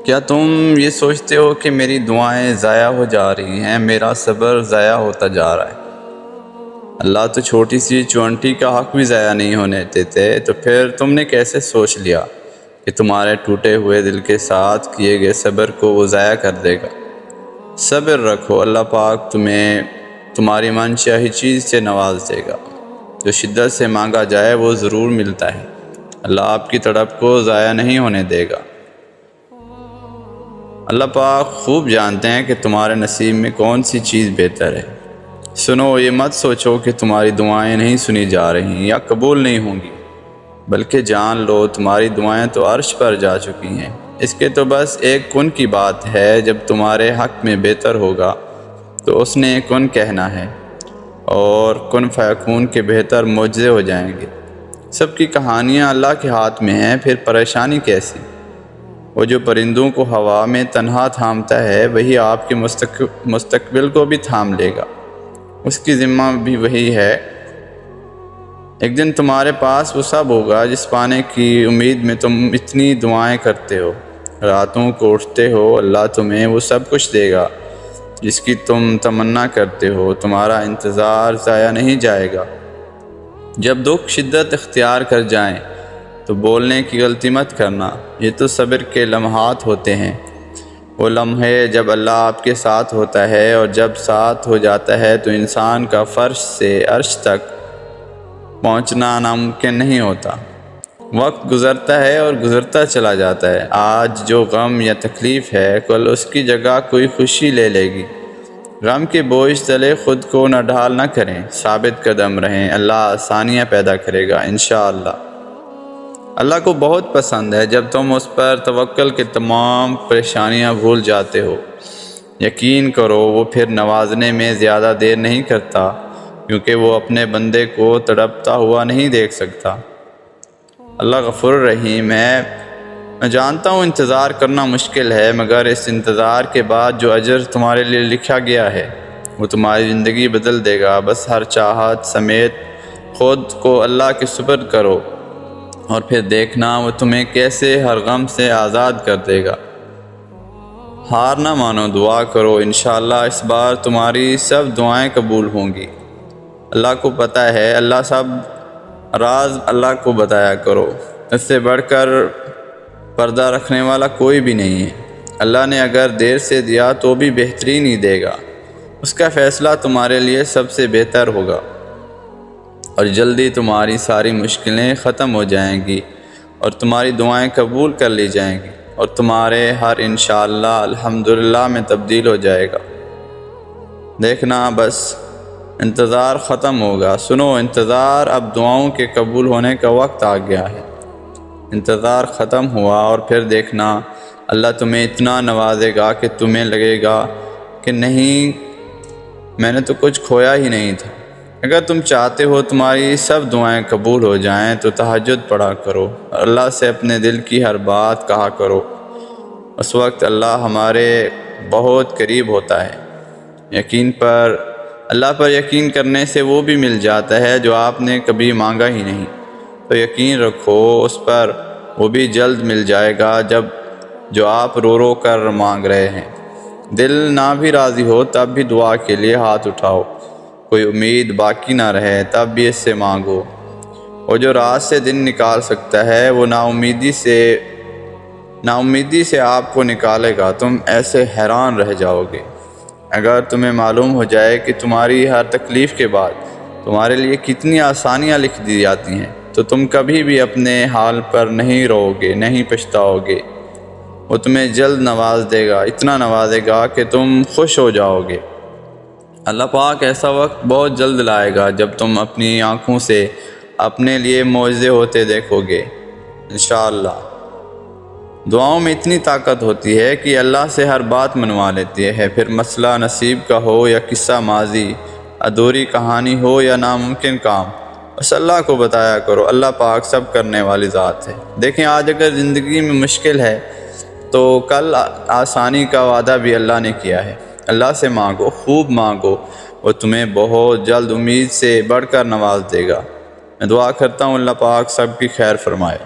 کیا تم یہ سوچتے ہو کہ میری دعائیں ضائع ہو جا رہی ہیں، میرا صبر ضائع ہوتا جا رہا ہے؟ اللہ تو چھوٹی سی چونٹی کا حق بھی ضائع نہیں ہونے دیتے، تو پھر تم نے کیسے سوچ لیا کہ تمہارے ٹوٹے ہوئے دل کے ساتھ کیے گئے صبر کو وہ ضائع کر دے گا؟ صبر رکھو، اللہ پاک تمہیں تمہاری من چاہی چیز سے نواز دے گا۔ جو شدت سے مانگا جائے وہ ضرور ملتا ہے۔ اللہ آپ کی تڑپ کو ضائع نہیں ہونے دے گا۔ اللہ پاک خوب جانتے ہیں کہ تمہارے نصیب میں کون سی چیز بہتر ہے۔ سنو، یہ مت سوچو کہ تمہاری دعائیں نہیں سنی جا رہی یا قبول نہیں ہوں گی، بلکہ جان لو تمہاری دعائیں تو عرش پر جا چکی ہیں۔ اس کے تو بس ایک کن کی بات ہے، جب تمہارے حق میں بہتر ہوگا تو اس نے کن کہنا ہے اور کن فیکون کے بہتر معجزے ہو جائیں گے۔ سب کی کہانیاں اللہ کے ہاتھ میں ہیں، پھر پریشانی کیسی؟ وہ جو پرندوں کو ہوا میں تنہا تھامتا ہے، وہی آپ کے مستقبل کو بھی تھام لے گا۔ اس کی ذمہ بھی وہی ہے۔ ایک دن تمہارے پاس وہ سب ہوگا جس پانے کی امید میں تم اتنی دعائیں کرتے ہو، راتوں کو اٹھتے ہو۔ اللہ تمہیں وہ سب کچھ دے گا جس کی تم تمنا کرتے ہو۔ تمہارا انتظار ضائع نہیں جائے گا۔ جب دکھ شدت اختیار کر جائیں تو بولنے کی غلطی مت کرنا۔ یہ تو صبر کے لمحات ہوتے ہیں، وہ لمحے جب اللہ آپ کے ساتھ ہوتا ہے، اور جب ساتھ ہو جاتا ہے تو انسان کا فرش سے عرش تک پہنچنا ناممکن نہیں ہوتا۔ وقت گزرتا ہے اور گزرتا چلا جاتا ہے۔ آج جو غم یا تکلیف ہے، کل اس کی جگہ کوئی خوشی لے لے گی۔ غم کے بوجھ تلے خود کو نہ ڈھال نہ کریں، ثابت قدم رہیں۔ اللہ آسانیاں پیدا کرے گا انشاءاللہ۔ اللہ کو بہت پسند ہے جب تم اس پر توکل کے تمام پریشانیاں بھول جاتے ہو۔ یقین کرو وہ پھر نوازنے میں زیادہ دیر نہیں کرتا، کیونکہ وہ اپنے بندے کو تڑپتا ہوا نہیں دیکھ سکتا۔ اللہ غفور رحیم ہے۔ میں جانتا ہوں انتظار کرنا مشکل ہے، مگر اس انتظار کے بعد جو اجر تمہارے لیے لکھا گیا ہے وہ تمہاری زندگی بدل دے گا۔ بس ہر چاہت سمیت خود کو اللہ کے سپرد کرو، اور پھر دیکھنا وہ تمہیں کیسے ہر غم سے آزاد کر دے گا۔ ہار نہ مانو، دعا کرو، انشاءاللہ اس بار تمہاری سب دعائیں قبول ہوں گی۔ اللہ کو پتہ ہے، اللہ سب راز اللہ کو بتایا کرو، اس سے بڑھ کر پردہ رکھنے والا کوئی بھی نہیں ہے۔ اللہ نے اگر دیر سے دیا تو بھی بہترین ہی دے گا۔ اس کا فیصلہ تمہارے لیے سب سے بہتر ہوگا، اور جلدی تمہاری ساری مشکلیں ختم ہو جائیں گی، اور تمہاری دعائیں قبول کر لی جائیں گی، اور تمہارے ہر انشاءاللہ الحمدللہ میں تبدیل ہو جائے گا۔ دیکھنا بس انتظار ختم ہوگا۔ سنو، انتظار اب دعاؤں کے قبول ہونے کا وقت آ گیا ہے۔ انتظار ختم ہوا، اور پھر دیکھنا اللہ تمہیں اتنا نوازے گا کہ تمہیں لگے گا کہ نہیں، میں نے تو کچھ کھویا ہی نہیں تھا۔ اگر تم چاہتے ہو تمہاری سب دعائیں قبول ہو جائیں تو تہجد پڑھا کرو، اللہ سے اپنے دل کی ہر بات کہا کرو۔ اس وقت اللہ ہمارے بہت قریب ہوتا ہے۔ اللہ پر یقین کرنے سے وہ بھی مل جاتا ہے جو آپ نے کبھی مانگا ہی نہیں۔ تو یقین رکھو اس پر، وہ بھی جلد مل جائے گا جو آپ رو رو کر مانگ رہے ہیں۔ دل نہ بھی راضی ہو تب بھی دعا کے لیے ہاتھ اٹھاؤ۔ کوئی امید باقی نہ رہے تب بھی اس سے مانگو۔ اور جو رات سے دن نکال سکتا ہے وہ نا امیدی سے آپ کو نکالے گا۔ تم ایسے حیران رہ جاؤ گے اگر تمہیں معلوم ہو جائے کہ تمہاری ہر تکلیف کے بعد تمہارے لیے کتنی آسانیاں لکھ دی جاتی ہیں، تو تم کبھی بھی اپنے حال پر نہیں رو گے، نہیں پچھتاؤ گے۔ وہ تمہیں جلد نواز دے گا، اتنا نوازے گا کہ تم خوش ہو جاؤ گے۔ اللہ پاک ایسا وقت بہت جلد لائے گا جب تم اپنی آنکھوں سے اپنے لیے معجزے ہوتے دیکھو گے انشاءاللہ۔ دعاؤں میں اتنی طاقت ہوتی ہے کہ اللہ سے ہر بات منوا لیتی ہے، پھر مسئلہ نصیب کا ہو یا قصہ ماضی، ادھوری کہانی ہو یا ناممکن کام، بس اللہ کو بتایا کرو۔ اللہ پاک سب کرنے والی ذات ہے۔ دیکھیں، آج اگر زندگی میں مشکل ہے تو کل آسانی کا وعدہ بھی اللہ نے کیا ہے۔ اللہ سے مانگو، خوب مانگو، وہ تمہیں بہت جلد امید سے بڑھ کر نواز دے گا۔ میں دعا کرتا ہوں اللہ پاک سب کی خیر فرمائے۔